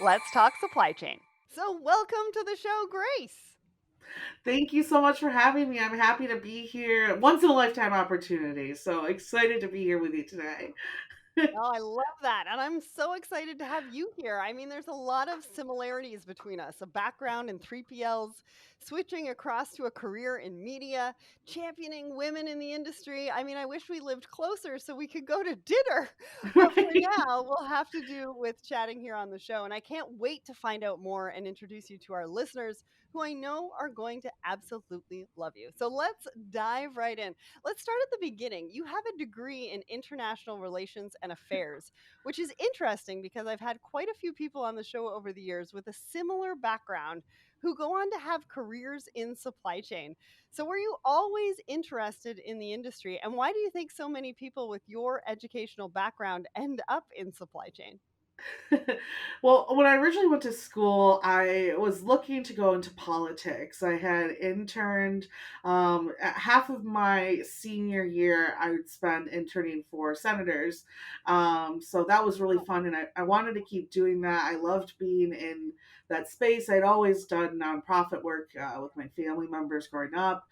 Let's talk supply chain. So, welcome to the show, Grace. Thank you so much for having me. I'm happy to be here. Once in a lifetime opportunity. So excited to be here with you today. Oh, I love that. And I'm so excited to have you here. I mean, there's a lot of similarities between us, a background in 3PLs, switching across to a career in media, championing women in the industry. I mean, I wish we lived closer so we could go to dinner. But for Right? now, we'll have to do with chatting here on the show. And I can't wait to find out more and introduce you to our listeners who I know are going to absolutely love you. So let's dive right in. Let's start at the beginning. You have a degree in international relations and affairs, which is interesting because I've had quite a few people on the show over the years with a similar background who go on to have careers in supply chain. So, were you always interested in the industry? And why do you think so many people with your educational background end up in supply chain? Well, when I originally went to school, I was looking to go into politics. I had interned half of my senior year, I would spend interning for senators. So that was really fun, and I wanted to keep doing that. I loved being in that space. I'd always done nonprofit work with my family members growing up.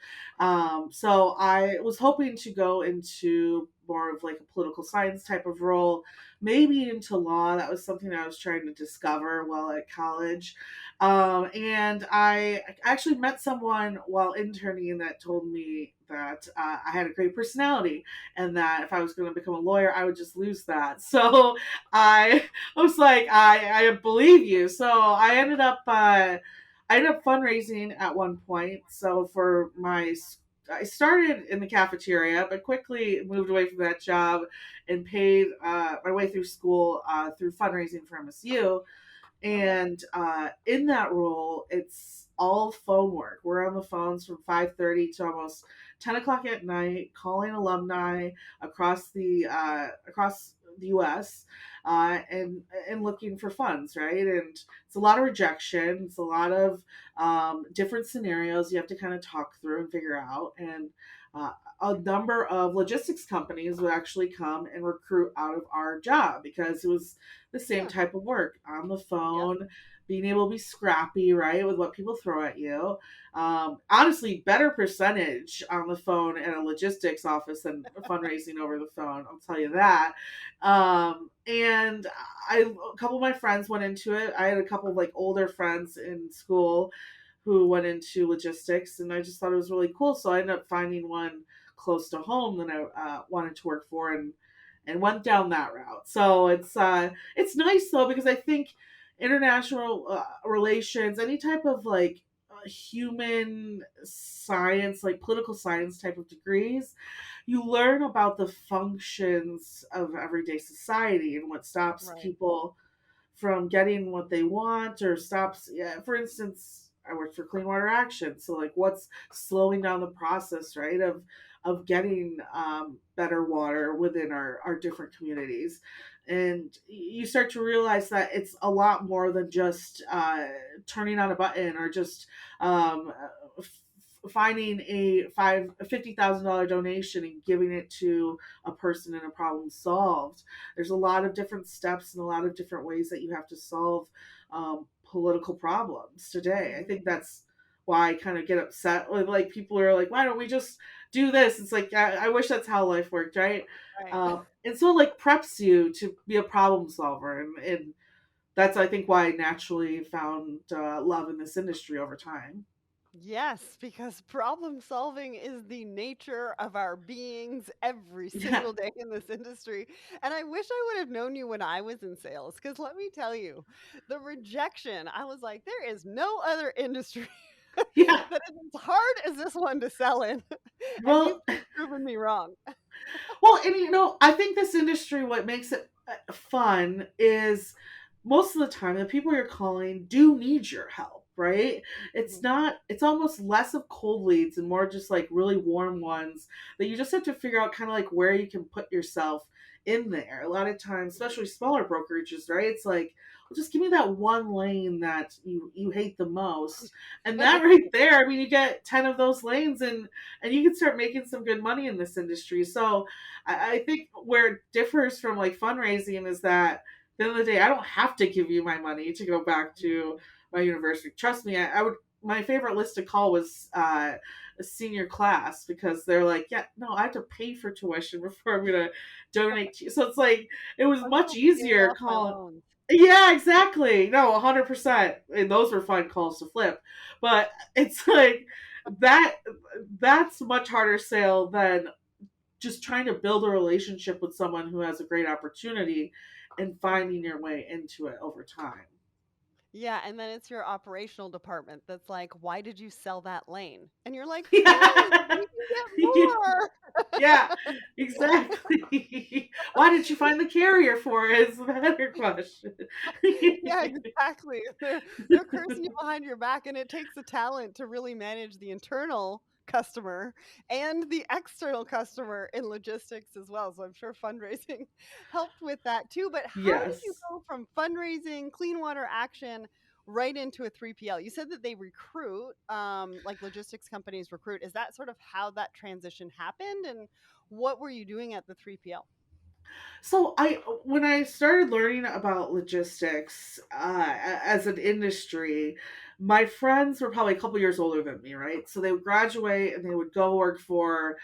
So I was hoping to go into more of like a political science type of role, maybe into law. That was something I was trying to discover while at college. And I actually met someone while interning that told me that I had a great personality and that if I was going to become a lawyer, I would just lose that. So I was like, I believe you. So I ended up fundraising at one point. So for I started in the cafeteria, but quickly moved away from that job and paid my way through school through fundraising for MSU. Okay. And in that role, it's all phone work. We're on the phones from 5:30 to almost 10 o'clock at night, calling alumni across the U.S. And looking for funds, right? And it's a lot of rejection. It's a lot of different scenarios you have to kind of talk through and figure out. And a number of logistics companies would actually come and recruit out of our job because it was the same Yeah. type of work on the Yep. phone, being able to be scrappy, right, with what people throw at you. Honestly, better percentage on the phone at a logistics office than fundraising over the phone. I'll tell you that. And a couple of my friends went into it. I had a couple of like older friends in school who went into logistics, and I just thought it was really cool. So I ended up finding one close to home that I wanted to work for, and went down that route. So it's nice though because I think international relations, any type of like human science, like political science type of degrees, you learn about the functions of everyday society and what stops Right. people from getting what they want or stops. Yeah, for instance, I worked for Clean Water Action, so like what's slowing down the process, right, of getting better water within our different communities. And you start to realize that it's a lot more than just turning on a button or just um, finding a $50,000 donation and giving it to a person and a problem solved. There's a lot of different steps and a lot of different ways that you have to solve political problems today. I Mhm. think that's why I kind of get upset with like people who are like, why don't we just do this? It's like I wish that's how life worked, right? Right. And so like preps you to be a problem solver, and that's I think why I naturally found love in this industry over time. Yes, because problem solving is the nature of our beings every Yeah. single day in this industry. And I wish I would have known you when I was in sales, because let me tell you, the rejection, I was like, there is no other industry Yeah. that is as hard as this one to sell in. And you've Well, just proven me wrong. well, and I think this industry, what makes it fun is most of the time the people you're calling do need your help, right? It's Mhm. not, it's almost less of cold leads and more just like really warm ones that you just have to figure out kind of like where you can put yourself in there. A lot of times, especially smaller brokerages, right? It's like, well, just give me that one lane that you hate the most. And that right there, I mean, you get 10 of those lanes and you can start making some good money in this industry. So I think where it differs from like fundraising is that the end of the day, I don't have to give you my money to go back to my university. Trust me, I would. My favorite list to call was a senior class because they're like, yeah, no, I have to pay for tuition before I'm gonna donate to you. So it's like it was I'm much gonna pay easier off my calling. loans. Yeah, exactly. No, 100%. And those were fun calls to flip. But it's like that that's much harder sale than just trying to build a relationship with someone who has a great opportunity and finding your way into it over time. Yeah, and then it's your operational department that's like, "Why did you sell that lane?" And you're like, "Please, we can get more." Yeah, exactly. Why did you find the carrier for it? Is the better question. Yeah, exactly. They're cursing you behind your back, and it takes a talent to really manage the internal customer and the external customer in logistics as well. So I'm sure fundraising helped with that too. But how did you Yes. go from fundraising, clean water action, right into a 3PL? You said that they recruit, like logistics companies recruit. Is that sort of how that transition happened? And what were you doing at the 3PL? So I when I started learning about logistics as an industry, my friends were probably a couple years older than me, right? So they would graduate and they would go work for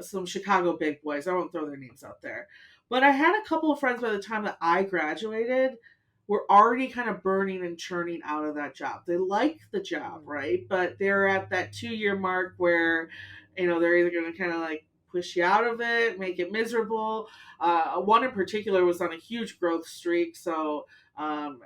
some Chicago big boys. I won't throw their names out there, but I had a couple of friends by the time that I graduated were already kind of burning and churning out of that job. They like the job, Mhm. right? But they're at that 2 year mark where, they're either going to kind of like push you out of it, make it miserable. One in particular was on a huge growth streak. So um,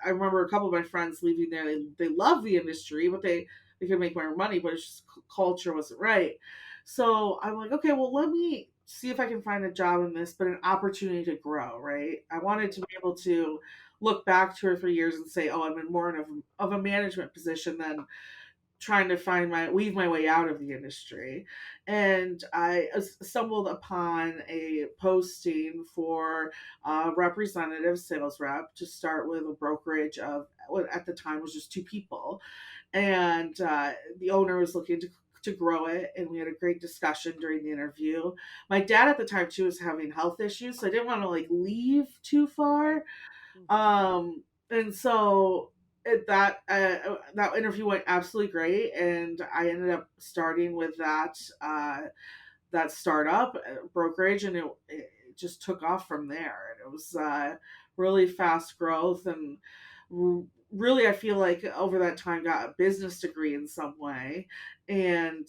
I remember a couple of my friends leaving there. They love the industry, but they could make more money, but it's just culture wasn't right. So I'm like, okay, well, let me see if I can find a job in this, but an opportunity to grow, right? I wanted to be able to look back 2 or 3 years and say, oh, I'm in more of a management position than trying to find my weave my way out of the industry. And I stumbled upon a posting for a representative sales rep to start with a brokerage of what at the time was just two people. And the owner was looking to grow it, and we had a great discussion during the interview. My dad at the time too was having health issues, so I didn't want to like leave too Right. far. Mhm. And so that interview went absolutely great, and I ended up starting with that startup brokerage, and it just took off from there. And it was really fast growth, and really, I feel like over that time got a business degree in some way, and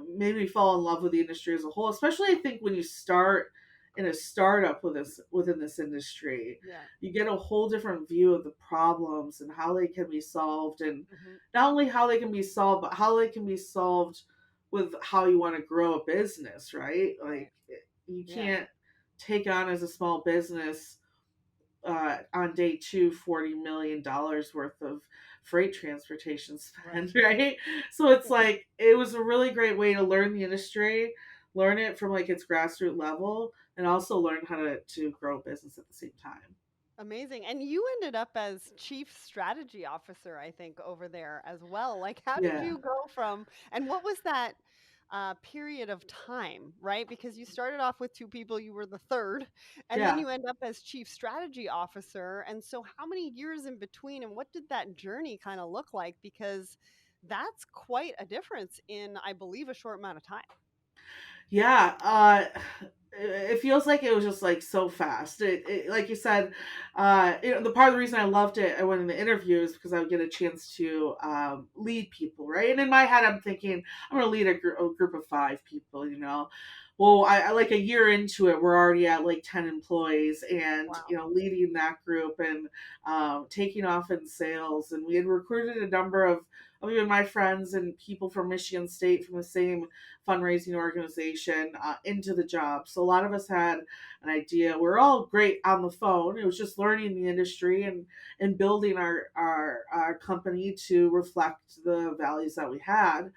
made me fall in love with the industry as a whole. Especially, I think when you start in a startup within this industry, Yeah. you get a whole different view of the problems and how they can be solved, and Mhm. not only how they can be solved, but how they can be solved with how you want to grow a business, right? Right. Like you Yeah. can't take on as a small business on day two $40 million worth of freight transportation Right. spend, right? So it's like it was a really great way to learn the industry, learn it from like its grassroots level, and also learn how to grow a business at the same time. Amazing. And you ended up as chief strategy officer, I think, over there as well. Like, how did Yeah, you go from, and what was that period of time, right? Because you started off with two people, you were the third, and then yeah. you end up as chief strategy officer. And so, how many years in between, and what did that journey kind of look like? Because that's quite a difference in, I believe, a short amount of time. Yeah, it feels like it was just like so fast. Like you said, the part of the reason I loved it, I went in the interview is because I would get a chance to lead people, right? And in my head, I'm thinking I'm going to lead a group of 5 people. Well, I like a year into it, we're already at like 10 employees, and Wow. leading that group and taking off in sales, and we had recruited a number of even my friends and people from Michigan State from the same fundraising organization into the job. So a lot of us had an idea. We're all great on the phone. It was just learning the industry and building our company to reflect the values that we had.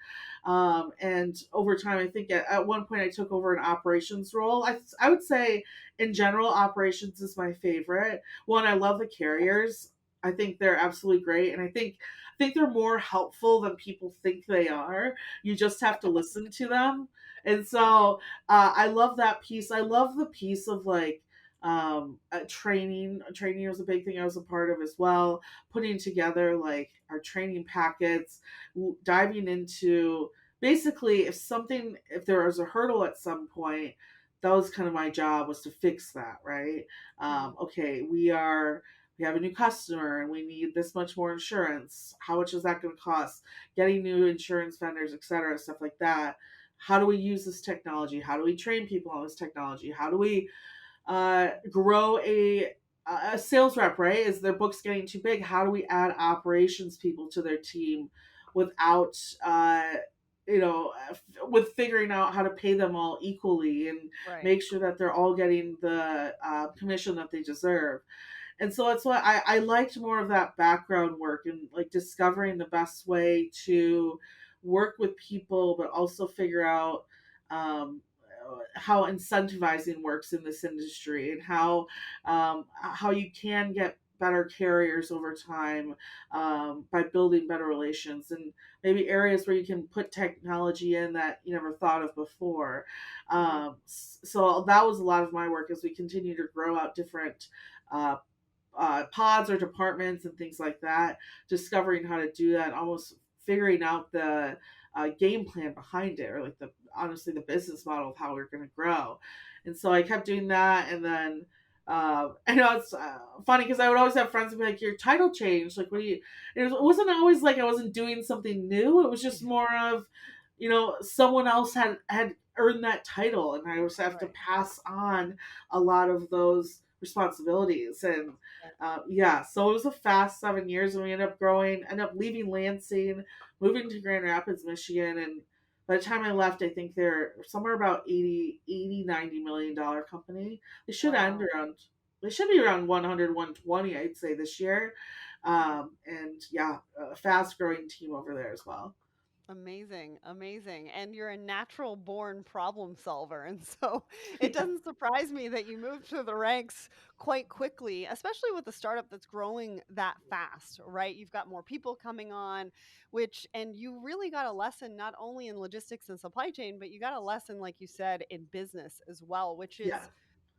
And over time, I think at one point I took over an operations role. I would say in general, operations is my favorite. One, I love the carriers. I think they're absolutely great, and I think they're more helpful than people think they are. You just have to listen to them. And so I love that piece. I love the piece of like Training was a big thing I was a part of as well, putting together like our training packets, diving into basically if there was a hurdle at some point, that was kind of my job, was to fix that, right? Mhm. Okay, we have a new customer and we need this much more insurance. How much is that going to cost? Getting new insurance vendors, etc., stuff like that. How do we use this technology? How do we train people on this technology? How do we grow a sales rep, right? Is their books getting too big? How do we add operations people to their team without, with figuring out how to pay them all equally and Right. make sure that they're all getting the commission that they deserve. And so that's why I liked more of that background work and like discovering the best way to work with people, but also figure out um, how incentivizing works in this industry and how you can get better carriers over time by building better relations and maybe areas where you can put technology in that you never thought of before. Mhm. So that was a lot of my work as we continue to grow out different uh, pods or departments and things like that, discovering how to do that, almost figuring out the game plan behind it, or like the honestly the business model of how we're going to grow. And so I kept doing that, and then I know it's funny because I would always have friends who be like, "Your title changed. Like, what do you?" It wasn't always like I wasn't doing something new. It was just more of, someone else had earned that title, and I was have to Right. pass on a lot of those responsibilities. And Yeah. yeah, so it was a fast 7 years, and we ended up leaving Lansing, moving to Grand Rapids, Michigan. And by the time I left, I think they're somewhere about 90 million dollar company. They should end Wow. around, they should be around 100, 120, I'd say, this year. And yeah, a fast growing team over there as well. Amazing, amazing. And you're a natural born problem solver. And so it doesn't surprise me that you moved through the ranks quite quickly, especially with a startup that's growing that fast, right? You've got more people coming on, and you really got a lesson not only in logistics and supply chain, but you got a lesson, like you said, in business as well, which Yeah. is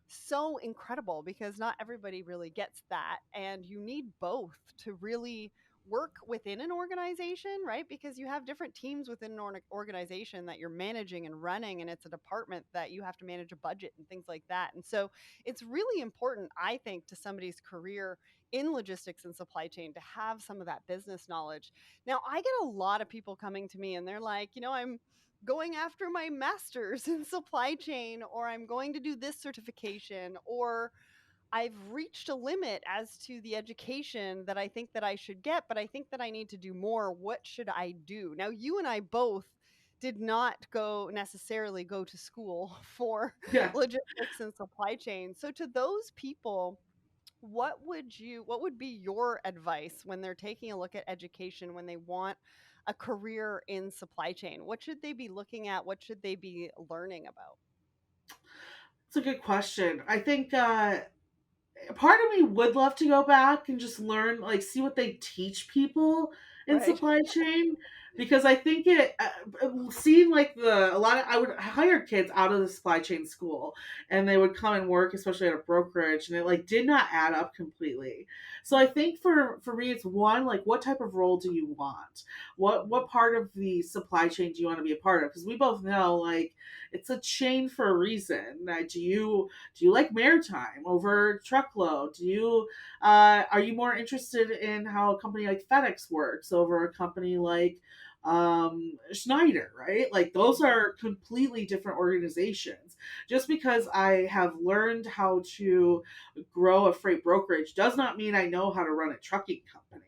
so incredible because not everybody really gets that. And you need both to really work within an organization, right? Because you have different teams within an organization that you're managing and running, and it's a department that you have to manage a budget and things like that. And so it's really important, I think, to somebody's career in logistics and supply chain to have some of that business knowledge. Now, I get a lot of people coming to me and they're like, I'm going after my master's in supply chain, or I'm going to do this certification, or I've reached a limit as to the education that I think that I should get, but I think that I need to do more. What should I do? Now, you and I both did not necessarily go to school for Yeah. logistics and supply chain. So to those people, what would be your advice when they're taking a look at education, when they want a career in supply chain? What should they be looking at? What should they be learning about? It's a good question. I think part of me would love to go back and just learn, like, see what they teach people in Right. supply chain, because I think seeing like a lot of, I would hire kids out of the supply chain school, and they would come and work, especially at a brokerage, and it like did not add up completely. So I think for me, it's one, like, what type of role do you want? What Mhm. part of the supply chain do you want to be a part of? Because we both know, like, it's a chain for a reason. Do you like maritime over truckload? Are you more interested in how a company like FedEx works over a company like Schneider, right? Like, those Mhm. are completely different organizations. Just because I have learned how to grow a freight brokerage does not mean I know how to run a trucking company,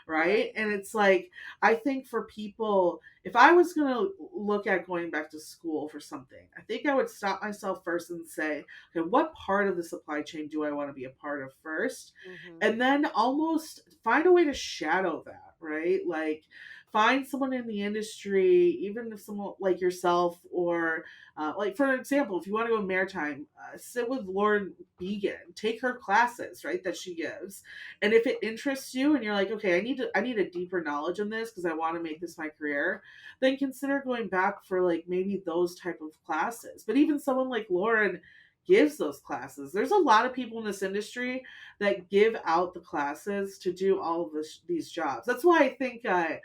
right? Right. And it's like, I think for people, if I was going to look at going back to school for something, I think I would stop myself first and say, okay, what part of the supply chain do I want to be a part of first? Mhm. And then almost find a way to shadow that, right? Like, find someone in the industry, even if someone like yourself, or like, for example, if you want to go maritime, sit with Lauren Began, take her classes, right, that she gives. And if it interests you and you're like, okay, I need a deeper knowledge in this because I want to make this my career, then consider going back for like maybe those type of classes. But even someone like Lauren gives those classes. There's a lot of people in this industry that give out the classes to do all of these jobs. That's why I think I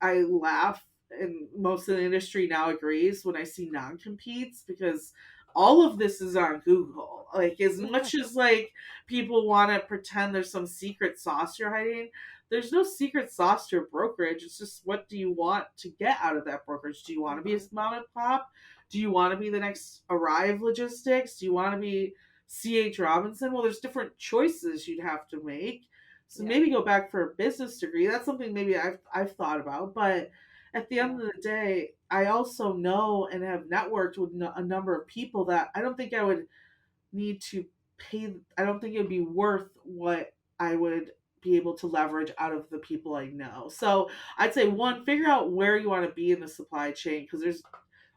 laugh, and most of the industry now agrees when I see non-competes, because all of this is on Google. Like, as much as like people want to pretend there's some secret sauce you're hiding, there's no secret sauce to a brokerage. It's just, what do you want to get out of that brokerage? Do you want to be a Mhm. mom and pop? Do you want to be the next Arrive Logistics? Do you want to be C.H. Robinson? Well, there's different choices you'd have to make. So Yeah. maybe go back for a business degree. That's something maybe I've thought about. But at the Yeah. end of the day, I also know and have networked with a number of people that I don't think I would need to pay. I don't think it would be worth what I would be able to leverage out of the people I know. So I'd say, Mhm. one, figure out where you want to be in the supply chain, because there's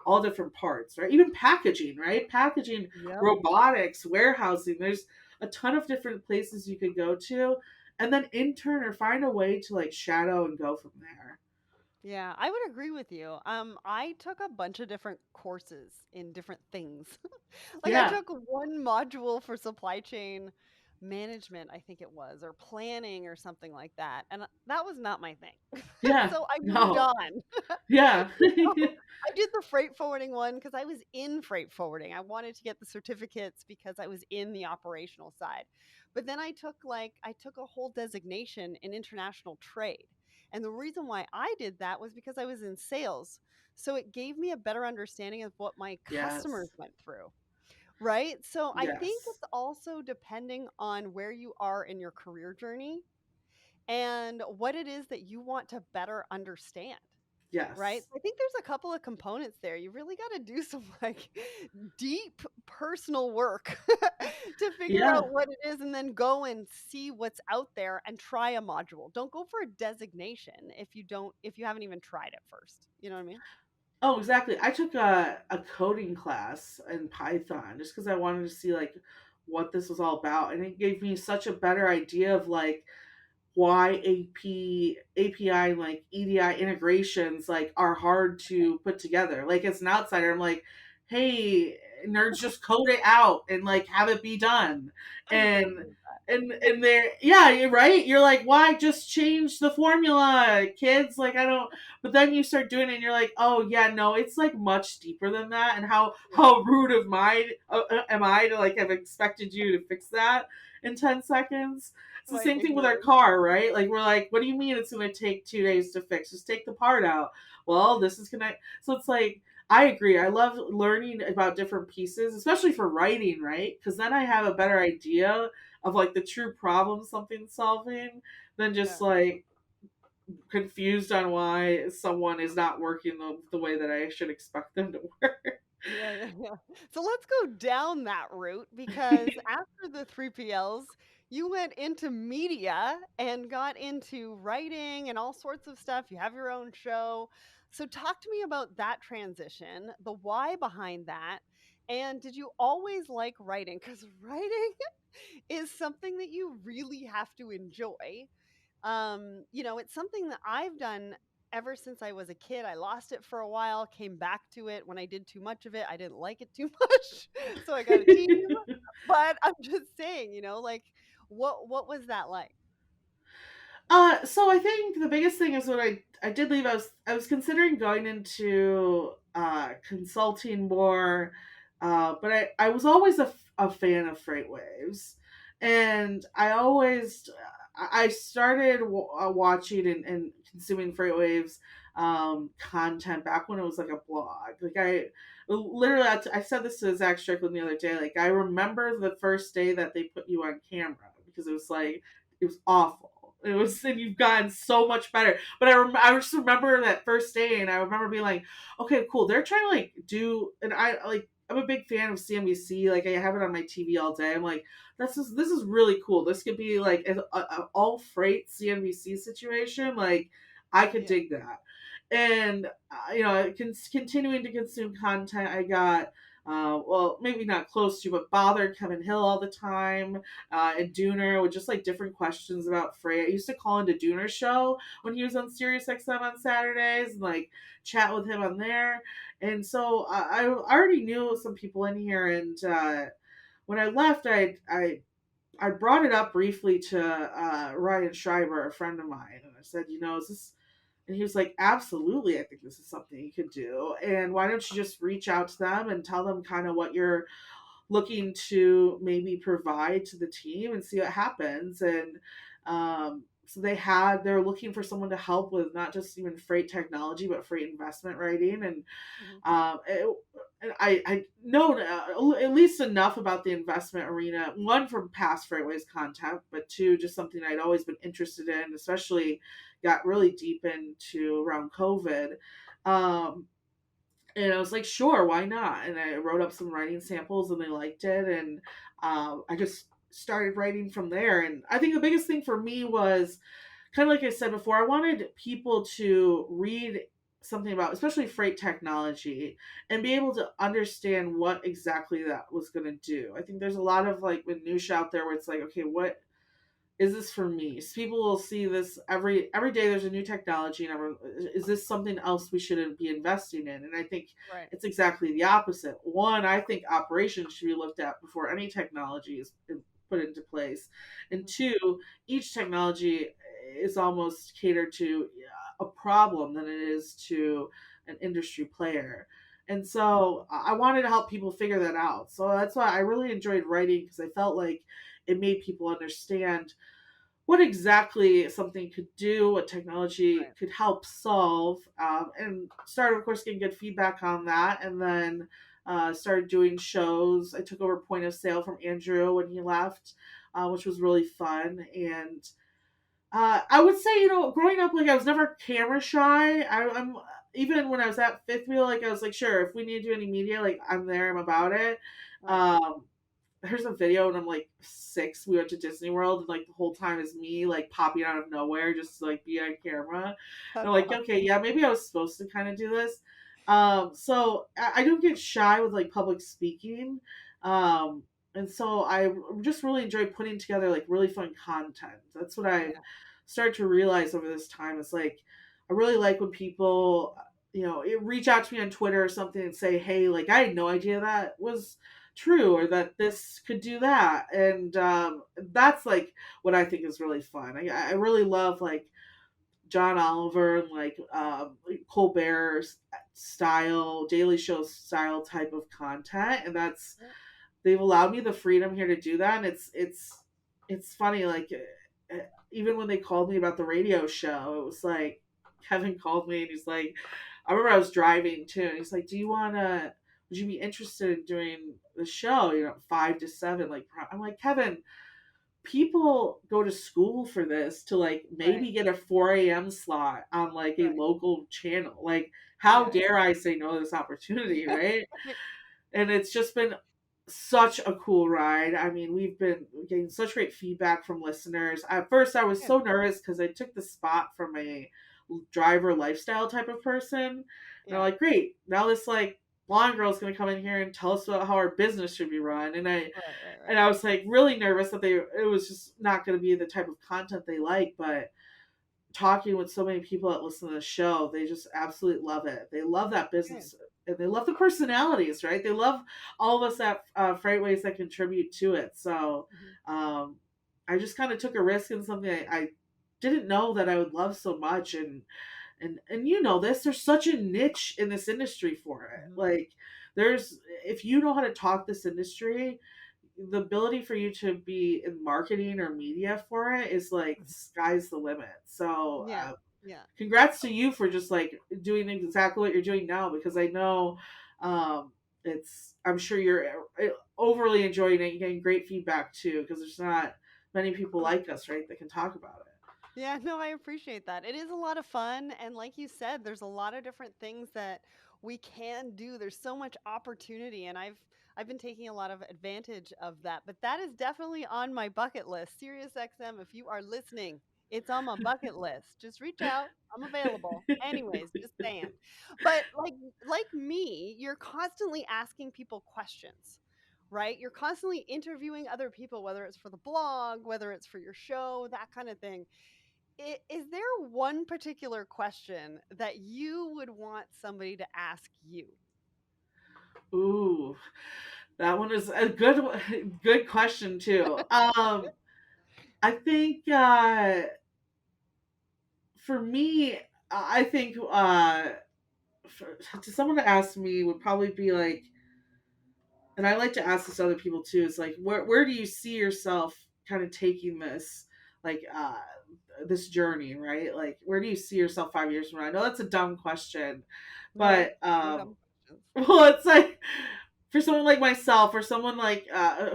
all different parts, right? Even packaging, right? Packaging, Yep. robotics, warehousing. There's a ton of different places you could go to, and then intern or find a way to like shadow and go from there. Yeah, I would agree with you. I took a bunch of different courses in different things. Like I Yeah, took one module for supply chain management, I think it was, or planning or something like that. And that was not my thing. yeah, So I moved no, on. yeah, So I did the freight forwarding one because I was in freight forwarding. I wanted to get the certificates because I was in the operational side. But then I took a whole designation in international trade. And the reason why I did that was because I was in sales. So it gave me a better understanding of what my customers yes, went through. Right? So I think yes, it's also depending on where you are in your career journey and what it is that you want to better understand. Right? yes, I think there's a couple of components there. You really gotta do some, like, deep personal work to figure yeah. out what it is and then go and see what's out there and try a module. Don't go for a designation if you haven't even tried it first. You know what I mean? Oh, exactly. I took a coding class in Python just because I wanted to see like what this was all about, and it gave me such a better idea of like why API and like EDI integrations like are hard to put together. Like, as an outsider, I'm like, hey, nerds, just code it out and like have it be done. I'm And guilty of and they're, yeah, you're right. You're like, why just change the formula, kids? Like, I don't. But then you start doing it, and you're like, oh yeah, no, it's like much deeper than that. And yeah. how rude of mine am I to like have expected you to fix that in 10 seconds? It's the Like, same thing with our ignorant. car, right? Like, we're like, what do you mean it's going to take 2 days to fix? Just take the part out. Well, this is gonna. So it's like, I agree. I love learning about different pieces, especially for writing, right? Because then I have a better idea of like the true problem something's solving than just Yeah. like confused on why someone is not working the way that I should expect them to work. Yeah, yeah, yeah. So let's go down that route because after the 3PLs, you went into media and got into writing and all sorts of stuff. You have your own show. So talk to me about that transition, the why behind that. And did you always like writing? Because writing is something that you really have to enjoy. It's something that I've done ever since I was a kid. I lost it for a while, came back to it. When I did too much of it, I didn't like it too much. So I got a team. But I'm just saying, like what was that like? So I think the biggest thing is when I did leave, I was considering going into consulting more, but I was always a fan of freight waves, and I started watching and consuming freight waves content back when it was like a blog. Like, I literally, I said this to Zach Strickland the other day. Like, I remember the first day that they put you on camera, because it was like, it was awful. It was, and you've gotten so much better. But I just remember that first day, and I remember being like, okay, cool. They're trying to like do, and I'm a big fan of CNBC. Like, I have it on my TV all day. I'm like, this is really cool. This could be like a all freight CNBC situation. Like, I could Yeah. dig that. And continuing to consume content, I got well, maybe not close to, but bothered Kevin Hill all the time, and Dooner with just like different questions about Frey. I used to call into Dooner's show when he was on Sirius XM on Saturdays and like chat with him on there. And so I already knew some people in here, and when I left, I brought it up briefly to Ryan Schreiber, a friend of mine, and I said, is this? And he was like, absolutely, I think this is something you could do. And why don't you just reach out to them and tell them kind of what you're looking to maybe provide to the team and see what happens. And so they're looking for someone to help with not just even freight technology, but freight investment writing. And Hmm. and I know at least enough about the investment arena. One, from past Freightways content, but two, just something I'd always been interested in, especially got really deep into around COVID. Um, and I was like, sure, why not? And I wrote up some writing samples, and they liked it, and I just started writing from there. And I think the biggest thing for me was kind of like I said before, I wanted people to read something about, especially freight technology, and be able to understand what exactly that was going to do. I think there's a lot of like minutia out there where it's like, okay, what is this for me? So people will see this every day. There's a new technology, and is this something else we shouldn't be investing in? And I think Right. it's exactly the opposite. One, I think operations should be looked at before any technology is put into place, and Hmm. two, each technology is almost catered to a problem than it is to an industry player. And so I wanted to help people figure that out. So that's why I really enjoyed writing, because I felt like it made people understand what exactly something could do, what technology Right. could help solve, and started, of course, getting good feedback on that. And then started doing shows. I took over Point of Sale from Andrew when he left, which was really fun. And I would say, growing up, like I was never camera shy. I'm even when I was at Fifth Wheel, like I was like, sure, if we need to do any media, like I'm there, I'm about it. Right. Um, there's a video when I'm like 6. We went to Disney World, and like the whole time is me like popping out of nowhere just to like be on camera. And I'm That's like, okay, awesome. yeah, maybe I was supposed to kind of do this. So I don't get shy with like public speaking. Um, and so I just really enjoy putting together like really fun content. That's what I've Yeah. started to realize over this time. Is like I really like when people reach out to me on Twitter or something and say, hey, like I had no idea that was true, or that this could do that. And that's like what I think is really fun. I really love like John Oliver and like Colbert's style, Daily Show style type of content. And that's Yeah. they've allowed me the freedom here to do that. And it's funny, like even when they called me about the radio show, it was like Kevin called me and he's like, I remember I was driving too, and he's like, do you want to, would you be interested in doing the show, 5 to 7, like I'm like, Kevin, people go to school for this to like Right. maybe get a 4 a.m. slot on like a Right. local channel. Like, how Yeah. dare I say no to this opportunity, right? Right. And it's just been such a cool ride. I mean, we've been getting such great feedback from listeners. At first, I was Yeah. so nervous because I took the spot from a driver lifestyle type of person. And I'm Yeah. like, great, now this like blonde girl's gonna come in here and tell us about how our business should be run. And I Right. Right. and Right. I was like really nervous that it was just not gonna be the type of content they like, but talking with so many people that listen to the show, they just absolutely love it. They love that Good. business, and they love the personalities, right? They love all of us at Freightways that contribute to it. So Hmm. um, I just kind of took a risk in something I didn't know that I would love so much. And this, there's such a niche in this industry for it. Hmm. Like, there's, if you know how to talk this industry, the ability for you to be in marketing or media for it is like sky's the limit. So Yeah. Yeah. congrats to you for just like doing exactly what you're doing now, because I know it's, I'm sure you're overly enjoying it, getting great feedback too, because there's not many people Oh, like us, right, that can talk about it. yeah, no, I appreciate that. It is a lot of fun. And like you said, there's a lot of different things that we can do. There's so much opportunity. And I've been taking a lot of advantage of that. But that is definitely on my bucket list. Sirius XM, if you are listening, It's on my bucket list. Just reach out. I'm available. Anyways, just saying. But like me, you're constantly asking people questions, right? You're constantly interviewing other people, whether it's for the blog, whether it's for your show, that kind of thing. Is there one particular question that you would want somebody to ask you? Ooh, that one is a good question too. I think for me, I think to someone to ask me would probably be like, and I like to ask this to other people too. It's like, where do you see yourself kind of taking this, like this journey, right? Like, where do you see yourself 5 years from now? I know that's a dumb question, No, but no dumb questions. well, it's like for someone like myself, or someone like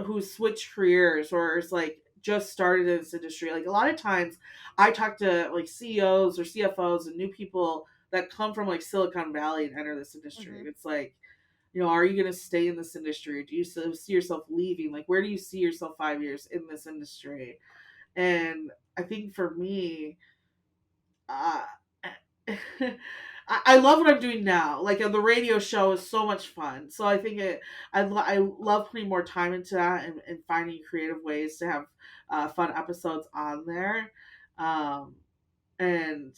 who switched careers or is like just started in this industry. Like a lot of times, I talk to like CEOs or CFOs and new people that come from like Silicon Valley and enter this industry. Hmm. And it's like, are you going to stay in this industry? Or do you see yourself leaving? Like, where do you see yourself 5 years in this industry? And I think for me, uh, I love what I'm doing now. Like the radio show is so much fun. So I think I love putting more time into that and finding creative ways to have fun episodes on there. Um, and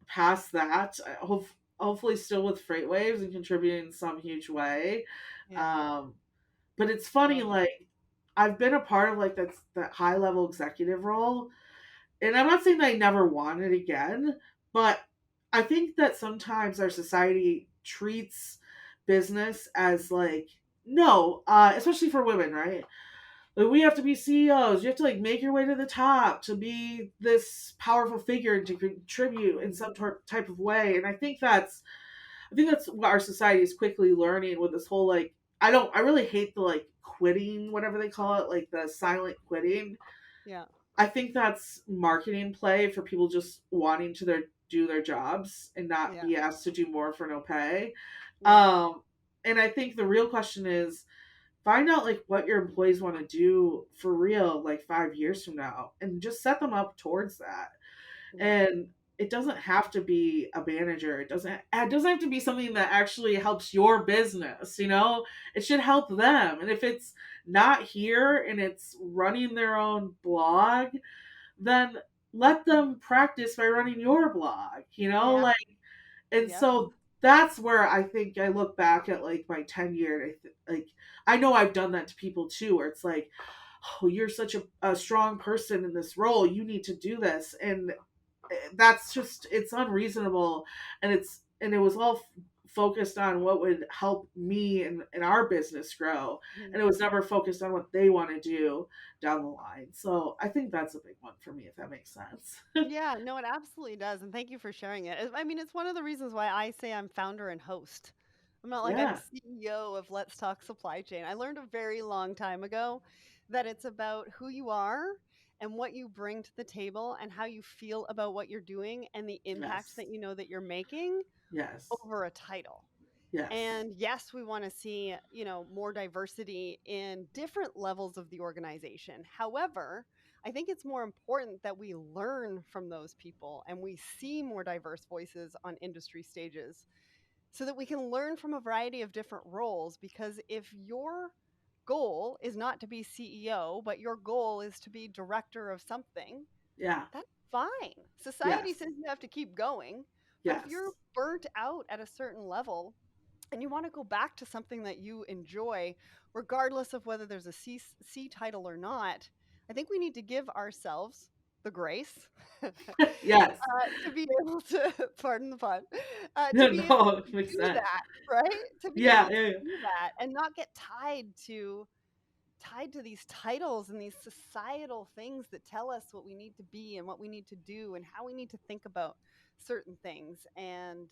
past that, hopefully still with Freight Waves and contributing in some huge way. Yeah, Um, but it's I funny, love that. like I've been a part of like that high level executive role, and I'm not saying that I never want it again, but I think that sometimes our society treats business as like no, especially for women, right? Like we have to be CEOs. You have to like make your way to the top to be this powerful figure and to contribute in Mhm. some type of way. And I think that's what our society is quickly learning with this whole like I really hate the like quitting, whatever they call it, like the silent quitting. Yeah, I think that's marketing play for people just wanting to do their jobs and not yeah, be asked to do more for no pay. yeah, Um, and I think the real question is find out like what your employees want to do for real like 5 years from now and just set them up towards that. yeah, And it doesn't have to be a manager. It doesn't have to be something that actually helps your business, It should help them. And if it's not here and it's running their own blog, then let them practice by running your blog, yeah, like. And yep, so that's where I think I look back at like my tenure. And like I know I've done that to people too, where it's like, oh, you're such a strong person in this role, you need to do this. And that's just it's unreasonable. And it was all focused on what would help me and our business grow, mhm. and it was never focused on what they want to do down the line. So I think that's a big one for me, if that makes sense. Yeah, no, it absolutely does, and thank you for sharing it. I mean, it's one of the reasons why I say I'm founder and host. I'm not like I'm Yeah. CEO of Let's Talk Supply Chain. I learned a very long time ago that it's about who you are and what you bring to the table and how you feel about what you're doing and the impact Yes. that you know that you're making Yes. over a title. Yes. And yes, we want to see, more diversity in different levels of the organization. However, I think it's more important that we learn from those people and we see more diverse voices on industry stages so that we can learn from a variety of different roles. Because if your goal is not to be CEO, but your goal is to be director of something, Yeah. that's fine. Society Yes. says you have to keep going. But if you're Yes. burnt out at a certain level, and you want to go back to something that you enjoy, regardless of whether there's a C title or not, I think we need to give ourselves the grace Yes. to be able to, pardon the pun, to be able No, it to makes do sense. that, right? To be Yeah, able to yeah, do that and not get tied to these titles and these societal things that tell us what we need to be and what we need to do and how we need to think about certain things. And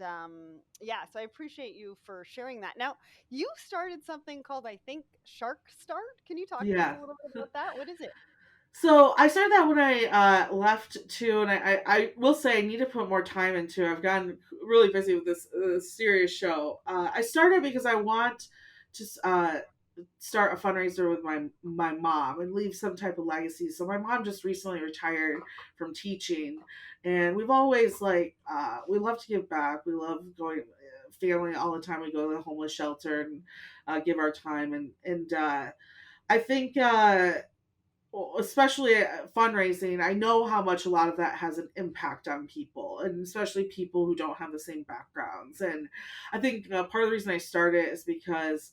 yeah, so I appreciate you for sharing that. Now, you started something called, I think, Shark Start. Can you talk to us a yeah. little bit about that? What is it? So I started that when I left too, and I will say I need to put more time into it. I've gotten really busy with this serious show. I started because I want to start a fundraiser with my mom and leave some type of legacy. So my mom just recently retired from teaching, and we've always like we love to give back. We love going family all the time. We go to the homeless shelter and give our time, and I think well, especially fundraising, I know how much a lot of that has an impact on people, and especially people who don't have the same backgrounds. And I think part of the reason I started is because,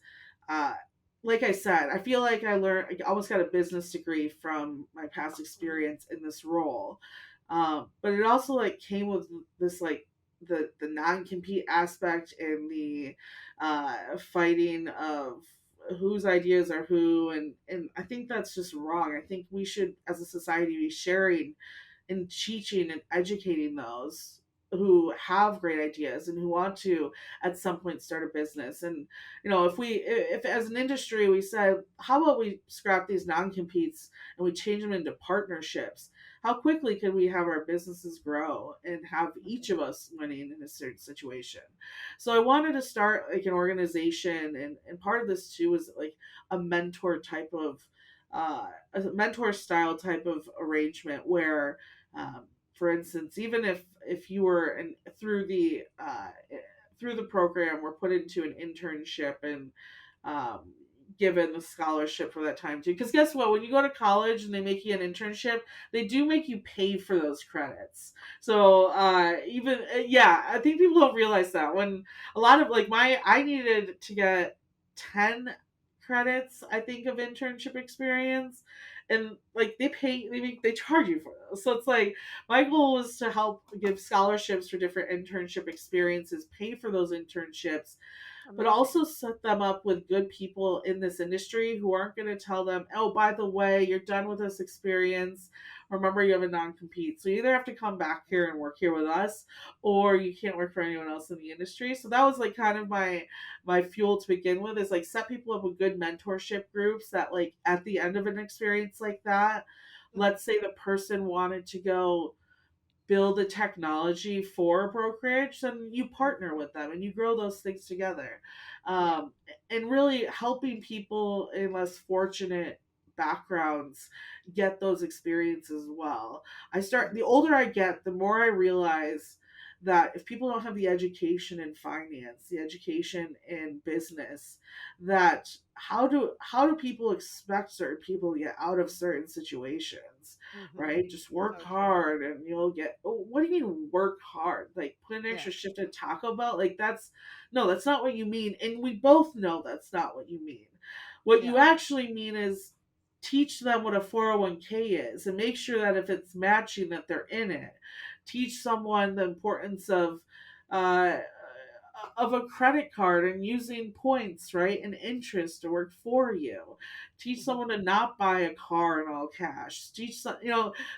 uh, like I said, I feel like I almost got a business degree from my past Mhm. experience in this role, but it also like came with this like the non compete aspect and the fighting of whose ideas are who, and I think that's just wrong. I think we should as a society be sharing and teaching and educating those who have great ideas and who want to at some point start a business. And if as an industry we said, how about we scrap these non-competes and we change them into partnerships, how quickly can we have our businesses grow and have each of us winning in a certain situation? So I wanted to start like an organization, and part of this too was like a mentor type of a mentor style type of arrangement where, for instance, even if you were through the program were put into an internship and um, given the scholarship for that time too. Because guess what? When you go to college and they make you an internship, they do make you pay for those credits. So even yeah, I think people don't realize that when a lot of like my I needed to get 10 credits, I think, of internship experience, and like they charge you for those. So it's like my goal was to help give scholarships for different internship experiences, pay for those internships, but Amazing. also set them up with good people in this industry who aren't going to tell them, oh, by the way, you're done with this experience. Remember, you have a non compete. So you either have to come back here and work here with us, or you can't work for anyone else in the industry. So that was like kind of my fuel to begin with, is like set people up with good mentorship groups that like at the end of an experience like that, Mhm. let's say the person wanted to go build a technology for a brokerage, then you Mhm. partner with them and you grow those things together. Yeah. Um, and really helping people in less fortunate backgrounds get those experiences as well. The Mhm. older I get, the more I realize that if people don't have the education in finance, the education in business, that how do people expect certain people to get out of certain situations, Mhm. right? Just work So true. hard and you'll get. Oh, what do you mean work hard? Like put an Yeah. extra shift at Taco Bell? Like that's no, that's not what you mean. And we both know that's not what you mean. What you Yeah. actually mean is teach them what a 401k is and make sure that if it's matching that they're in it. Teach someone the importance uh, of a credit card and using points, right, and interest to work for you. Teach Mhm. someone to not buy a car in all cash. Teach some,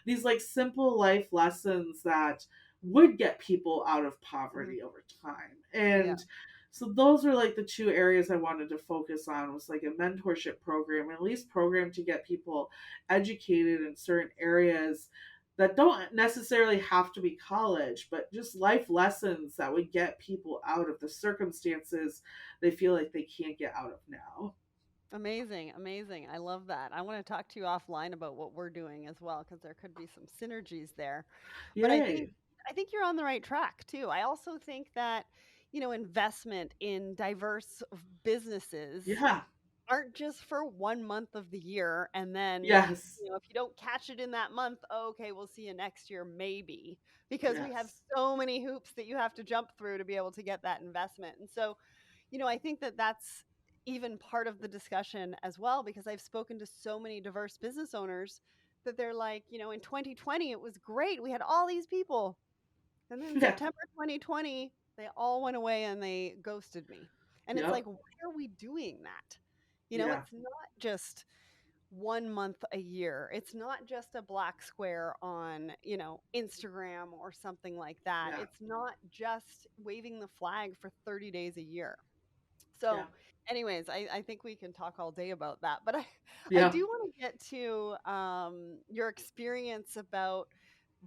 these like simple life lessons that would get people out of Mhm. poverty over time. Yeah. And so those are like the two areas I wanted to focus on, was like a mentorship program, at least program to get people educated in certain areas that don't necessarily have to be college, but just life lessons that would get people out of the circumstances they feel like they can't get out of now. Amazing, amazing. I love that. I want to talk to you offline about what we're doing as well, because there could be some synergies there. But Yay. I think you're on the right track too. I also think that, investment in diverse businesses Yeah. aren't just for 1 month of the year, and then, Yes. if you don't catch it in that month, "Oh, okay, we'll see you next year, maybe," because we have Yes. so many hoops that you have to jump through to be able to get that investment. And so, I think that that's even part of the discussion as well, because I've spoken to so many diverse business owners that they're like, "In 2020, it was great. We had all these people." And then Yeah. September 2020, they all went away and they ghosted me. And it's like, Yep. why are we doing that? Yeah. It's not just 1 month a year. It's not just a black square on, Instagram or something like that. Yeah. It's not just waving the flag for 30 days a year. Yeah. So, anyways, I think we can talk all day about that. But I Yeah. do want to get to your experience about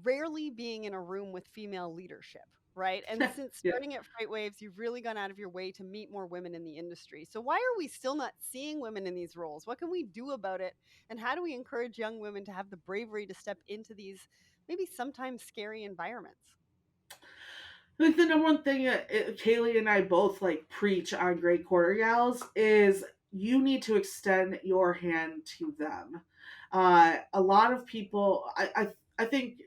rarely being in a room with female leadership. right? And since Yeah. starting at FreightWaves, you've really gone out of your way to meet more women in the industry. So why are we still not seeing women in these roles? What can we do about it? And how do we encourage young women to have the bravery to step into these maybe sometimes scary environments? I think the number one thing that Kaylee and I both like preach on Great Quarter Gals is you need to extend your hand to them. A lot of people, I think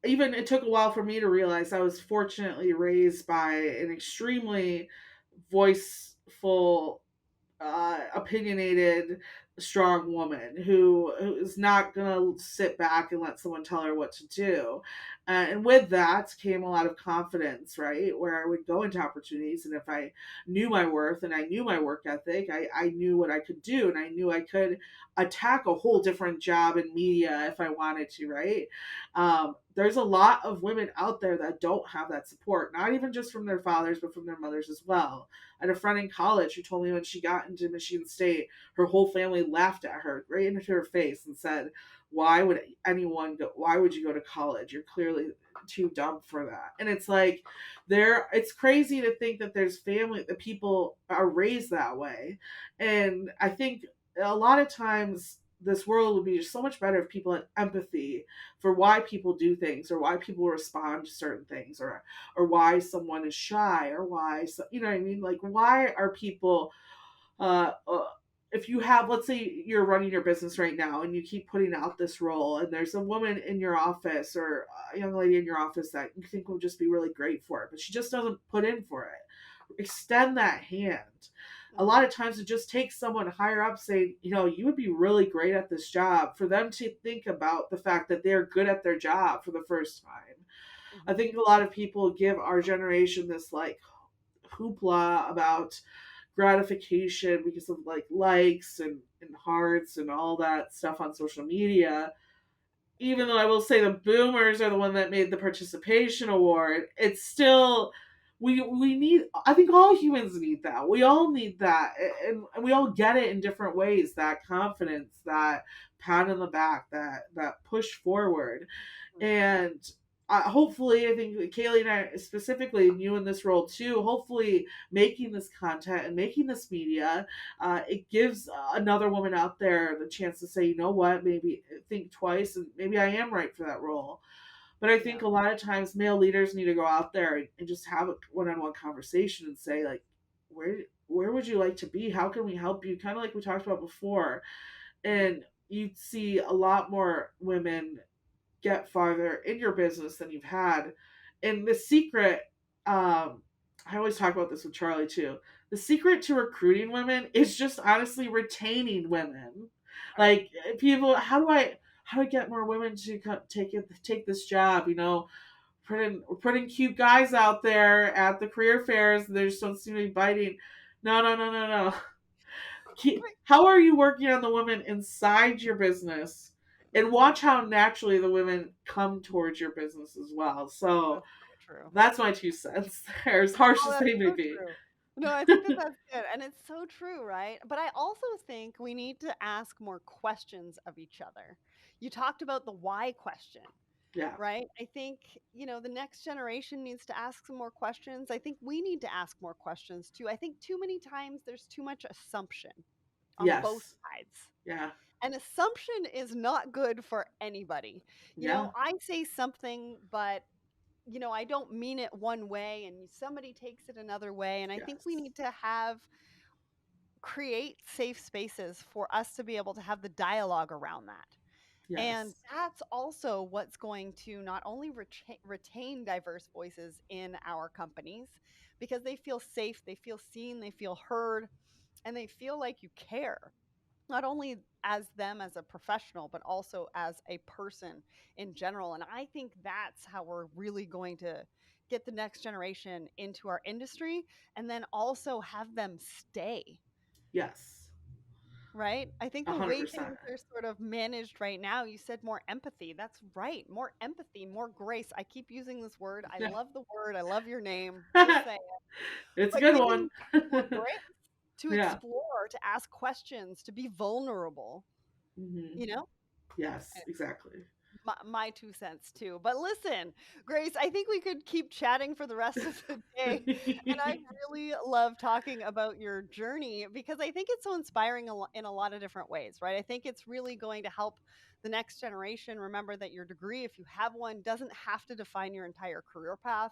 even it took a while for me to realize I was fortunately raised by an extremely voiceful, opinionated, strong woman who is not gonna sit back and let someone tell her what to do. And with that came a lot of confidence, right? Where I would go into opportunities, and if I knew my worth and I knew my work ethic, I knew what I could do, and I knew I could attack a whole different job in media if I wanted to, right? There's a lot of women out there that don't have that support, not even just from their fathers, but from their mothers as well. I had a friend in college who told me when she got into Michigan State, her whole family laughed at her right into her face and said, "Why would anyone go? Why would you go to college? You're clearly too dumb for that." And it's like, it's crazy to think that there's family that people are raised that way, and I think a lot of times this world would be so much better if people had empathy for why people do things or why people respond to certain things or why someone is shy or why you know what I mean, like why are people uh, uh if you have, let's say you're running your business right now and you keep putting out this role and there's a woman in your office or a young lady in your office that you think will just be really great for it, but she just doesn't put in for it, extend that hand. A Hmm. lot of times it just takes someone higher up saying, you know, you would be really great at this job, for them to think about the fact that they're good at their job for the first time. I Hmm. think a lot of people give our generation this like hoopla about gratification because of like likes and hearts and all that stuff on social media. Even though I will say the boomers are the one that made the participation award, it's still we need, I think all humans need that. We all need that, and we all get it in different ways, that confidence, that pat on the back, that push forward. And hopefully, I think Kaylee and I specifically, and you in this role too, hopefully making this content and making this media, it gives another woman out there the chance to say, you know what, maybe think twice, and maybe I am right for that role. But I Yeah. think a lot of times male leaders need to go out there and just have a one-on-one conversation and say, like, where would you like to be? How can we help you? Kind of like we talked about before. And you'd see a lot more women get farther in your business than you've had. And the secret, I always talk about this with Charlie too. The secret to recruiting women is just honestly retaining women. Right. Like people, how do I get more women to take this job? You know, we're putting cute guys out there at the career fairs. They just don't seem to be biting. No, no, no, no, no. How are you working on the women inside your business, and Hmm. watch how naturally the women come towards your business as well. So That's so true. that's my 2 cents there, as harsh Oh, as that's they may so be. true. No, I think that that's good, and it's so true, right? But I also think we need to ask more questions of each other. You talked about the why question, Yeah. right? I think, the next generation needs to ask some more questions. I think we need to ask more questions too. I think too many times there's too much assumption on both Yes. sides. Yeah. And assumption is not good for anybody. Yeah. I say something, but I don't mean it one way and somebody takes it another way. And I think we Yes. need to create safe spaces for us to be able to have the dialogue around that. And Yes. that's also what's going to not only retain diverse voices in our companies because they feel safe, they feel seen, they feel heard, and they feel like you care, not only as them as a professional, but also as a person in general. And I think that's how we're really going to get the next generation into our industry and then also have them stay. Yes. Right? I think the way 100%. things are sort of managed right now, you said more empathy. That's right. More empathy, more grace. I keep using this word. I Yeah. love the word. I love your name. Just say it. It's a But good giving one. more grace to Yeah. explore, to ask questions, to be vulnerable, Hmm. you know? Yes, exactly. my 2 cents too. But listen, Grace, I think we could keep chatting for the rest of the day. And I really love talking about your journey because I think it's so inspiring in a lot of different ways, right? I think it's really going to help the next generation remember that your degree, if you have one, doesn't have to define your entire career path.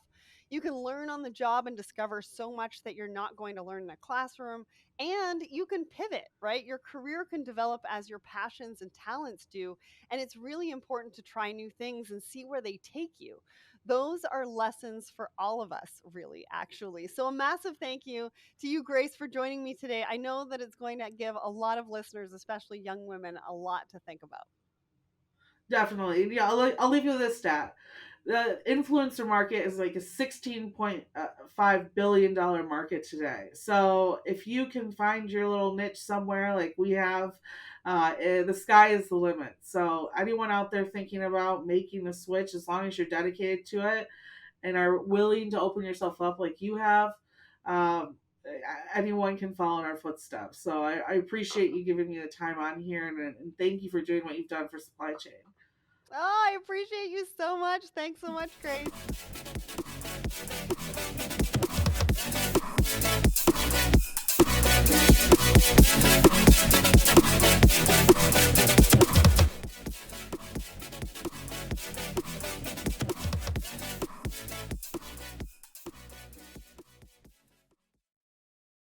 You can learn on the job and discover so much that you're not going to learn in a classroom. And you can pivot, right? Your career can develop as your passions and talents do. And it's really important to try new things and see where they take you. Those are lessons for all of us, really, actually. So, a massive thank you to you, Grace, for joining me today. I know that it's going to give a lot of listeners, especially young women, a lot to think about. Definitely. Yeah, I'll leave you with this stat. The influencer market is like a $16.5 billion market today. So if you can find your little niche somewhere like we have, the sky is the limit. So anyone out there thinking about making the switch, as long as you're dedicated to it and are willing to open yourself up like you have, um, anyone can follow in our footsteps. So I appreciate you giving me the time on here, and thank you for doing what you've done for supply chain. Oh, I appreciate you so much. Thanks so much, Grace.